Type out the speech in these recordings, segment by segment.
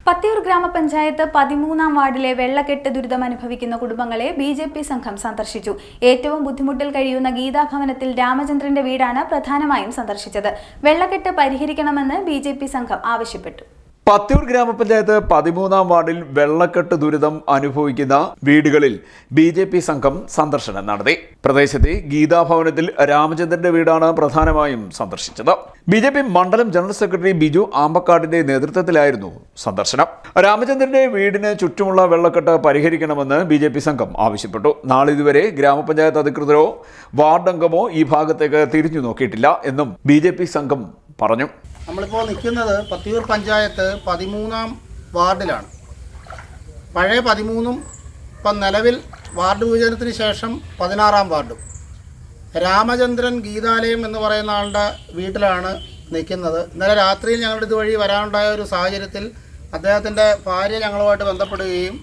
പത്തിയൂർ ഗ്രാമപഞ്ചായത്ത് 13-ാം വാർഡിലെ വെള്ളക്കെട്ട് ദുരിതം അനുഭവിക്കുന്ന കുടുംബങ്ങളെ ബിജെപി സംഘം സന്ദർശിച്ചു. ഏറ്റവും ബുദ്ധിമുട്ടിൽ കഴിയുന്ന ഗീതാഭവനത്തിൽ രാമചന്ദ്രന്റെ വീടാണ് പ്രധാനമായും സന്ദർശിച്ചത്. വെള്ളക്കെട്ട് പരിഹരിക്കണമെന്ന് ബിജെപി സംഘം ആവശ്യപ്പെട്ടു. പത്തിയൂർ ഗ്രാമപഞ്ചായത്ത് 13-ാം വാർഡിൽ വെള്ളക്കെട്ട് ദുരിതം അനുഭവിക്കുന്ന വീടുകളിൽ ബിജെപി സംഘം സന്ദർശനം നടത്തി. പ്രദേശത്തെ ഗീതാഭവനത്തിൽ രാമചന്ദ്രന്റെ വീടാണ് പ്രധാനമായും സന്ദർശിച്ചത്. ബിജെപി മണ്ഡലം ജനറൽ സെക്രട്ടറി ബിജു ആമ്പക്കാടിന്റെ നേതൃത്വത്തിലായിരുന്നു സന്ദർശനം. രാമചന്ദ്രന്റെ വീടിന് ചുറ്റുമുള്ള വെള്ളക്കെട്ട് പരിഹരിക്കണമെന്ന് ബിജെപി സംഘം ആവശ്യപ്പെട്ടു. നാളിതുവരെ ഗ്രാമപഞ്ചായത്ത് അധികൃതരോ വാർഡംഗമോ ഈ ഭാഗത്തേക്ക് തിരിഞ്ഞു നോക്കിയിട്ടില്ല എന്നും ബിജെപി സംഘം പറഞ്ഞു. നമ്മളിപ്പോൾ നിൽക്കുന്നത് പത്തിയൂർ പഞ്ചായത്ത് 13-ാം വാർഡിലാണ്. പഴയ 13-ഉം ഇപ്പം നിലവിൽ വാർഡ് വിഭജനത്തിന് ശേഷം 16-ാം വാർഡും. രാമചന്ദ്രൻ ഗീതാലയം എന്ന് പറയുന്ന ആളുടെ വീട്ടിലാണ് നിൽക്കുന്നത്. ഇന്നലെ രാത്രിയിൽ ഞങ്ങളുടെ ഇതുവഴി വരാനുണ്ടായ ഒരു സാഹചര്യത്തിൽ അദ്ദേഹത്തിൻ്റെ ഭാര്യ ഞങ്ങളുമായിട്ട് ബന്ധപ്പെടുകയും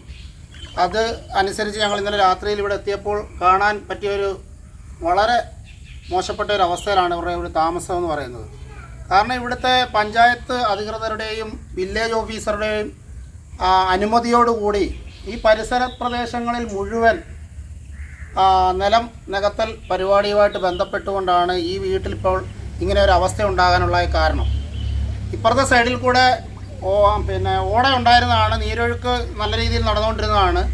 അത് അനുസരിച്ച് ഞങ്ങൾ ഇന്നലെ രാത്രിയിൽ ഇവിടെ എത്തിയപ്പോൾ കാണാൻ പറ്റിയൊരു വളരെ മോശപ്പെട്ട ഒരു അവസ്ഥയിലാണ് ഇവരുടെ ഒരു താമസം എന്ന് പറയുന്നത്. കാരണം ഇവിടുത്തെ പഞ്ചായത്ത് അധികൃതരുടെയും വില്ലേജ് ഓഫീസറുടെയും അനുമതിയോടുകൂടി ഈ പരിസര പ്രദേശങ്ങളിൽ മുഴുവൻ നിലം നികത്തൽ പരിപാടിയുമായിട്ട് ബന്ധപ്പെട്ടുകൊണ്ടാണ് ഈ വീട്ടിലിപ്പോൾ ഇങ്ങനെ ഒരു അവസ്ഥ ഉണ്ടാകാനുള്ള കാരണം. ഇപ്പുറത്തെ സൈഡിൽ കൂടെ ഓട ഉണ്ടായിരുന്നതാണ്, നീരൊഴുക്ക് നല്ല രീതിയിൽ നടന്നുകൊണ്ടിരുന്നതാണ്.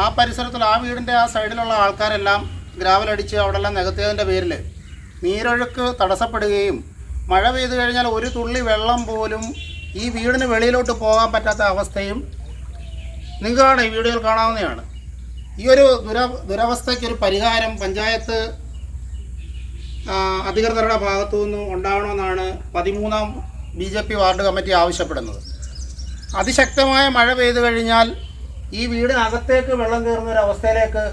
ആ പരിസരത്തിൽ ആ വീടിൻ്റെ ആ സൈഡിലുള്ള ആൾക്കാരെല്ലാം ഗ്രാവലടിച്ച് അവിടെല്ലാം നികത്തിയതിൻ്റെ പേരിൽ നീരൊഴുക്ക് തടസ്സപ്പെടുകയും മഴ പെയ്തു കഴിഞ്ഞാൽ ഒരു തുള്ളി വെള്ളം പോലും ഈ വീടിന് വെളിയിലോട്ട് പോകാൻ പറ്റാത്ത അവസ്ഥയും നിങ്ങൾക്കാണ് ഈ വീഡിയോയിൽ കാണാവുന്നതാണ്. ഈ ഒരു ദുരവസ്ഥയ്ക്കൊരു പരിഹാരം പഞ്ചായത്ത് അധികൃതരുടെ ഭാഗത്തു നിന്നും ഉണ്ടാവണമെന്നാണ് 13-ാം BJP വാർഡ് കമ്മിറ്റി ആവശ്യപ്പെടുന്നത്. അതിശക്തമായ മഴ പെയ്തു കഴിഞ്ഞാൽ ഈ വീടിനകത്തേക്ക് വെള്ളം കയറുന്ന ഒരു അവസ്ഥയിലേക്ക്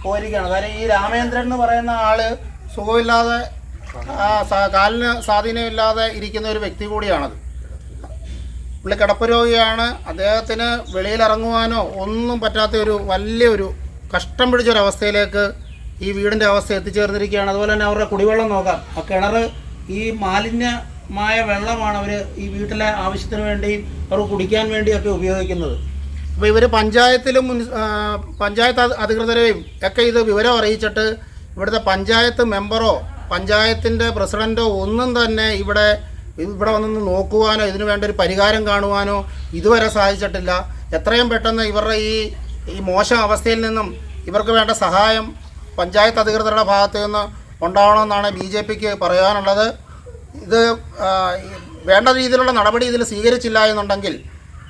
പോയിരിക്കുകയാണ്. കാരണം ഈ രാമേന്ദ്രൻ എന്ന് പറയുന്ന ആൾ സുഖമില്ലാതെ കാലിന് സ്വാധീനമില്ലാതെ ഇരിക്കുന്ന ഒരു വ്യക്തി കൂടിയാണത്. പുള്ളി കിടപ്പ് രോഗിയാണ്. അദ്ദേഹത്തിന് വെളിയിലിറങ്ങുവാനോ ഒന്നും പറ്റാത്ത ഒരു വലിയൊരു കഷ്ടം പിടിച്ചൊരവസ്ഥയിലേക്ക് ഈ വീടിൻ്റെ അവസ്ഥ എത്തിച്ചേർന്നിരിക്കുകയാണ്. അതുപോലെ തന്നെ അവരുടെ കുടിവെള്ളം നോക്കാം. ആ കിണർ ഈ മാലിന്യമായ വെള്ളമാണ് അവർ ഈ വീട്ടിലെ ആവശ്യത്തിന് വേണ്ടിയും അവർ കുടിക്കാൻ വേണ്ടിയൊക്കെ ഉപയോഗിക്കുന്നത്. അപ്പോൾ ഇവർ പഞ്ചായത്തിലും പഞ്ചായത്ത് അധികൃതരെയും ഒക്കെ ഇത് വിവരം അറിയിച്ചിട്ട് ഇവിടുത്തെ പഞ്ചായത്ത് മെമ്പറോ പഞ്ചായത്തിൻ്റെ പ്രസിഡൻറ്റോ ഒന്നും തന്നെ ഇവിടെ വന്നൊന്ന് നോക്കുവാനോ ഇതിനു വേണ്ട ഒരു പരിഹാരം കാണുവാനോ ഇതുവരെ സാധിച്ചിട്ടില്ല. എത്രയും പെട്ടെന്ന് ഇവരുടെ ഈ മോശം അവസ്ഥയിൽ നിന്നും ഇവർക്ക് വേണ്ട സഹായം പഞ്ചായത്ത് അധികൃതരുടെ ഭാഗത്തു നിന്ന് ഉണ്ടാവണമെന്നാണ് BJPക്ക് പറയാനുള്ളത്. ഇത് വേണ്ട രീതിയിലുള്ള നടപടി ഇതിൽ സ്വീകരിച്ചില്ല എന്നുണ്ടെങ്കിൽ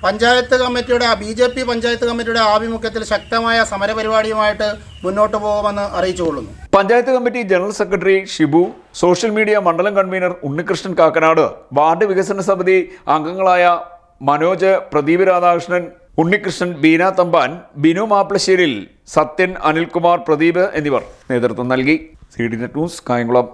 പഞ്ചായത്ത് കമ്മിറ്റിയുടെ BJP പഞ്ചായത്ത് കമ്മിറ്റിയുടെ ആഭിമുഖ്യത്തിൽ ശക്തമായ സമരപരിപാടിയുമായിട്ട് മുന്നോട്ട് പോകുമെന്ന് അറിയിച്ചുകൊള്ളുന്നു. Panchayat committee general secretary Shibu, social media മണ്ഡലം കൺവീനർ ഉണ്ണികൃഷ്ണൻ കാക്കനാട്, വാർഡ് വികസന സമിതി അംഗങ്ങളായ മനോജ്, പ്രദീപ് രാധാകൃഷ്ണൻ, ഉണ്ണികൃഷ്ണൻ, ബീന തമ്പാൻ, ബിനു മാപ്പിളശ്ശേരിൽ, സത്യൻ, അനിൽകുമാർ, പ്രദീപ് എന്നിവർ നേതൃത്വം നൽകി. CDNet news, Kayamkulam.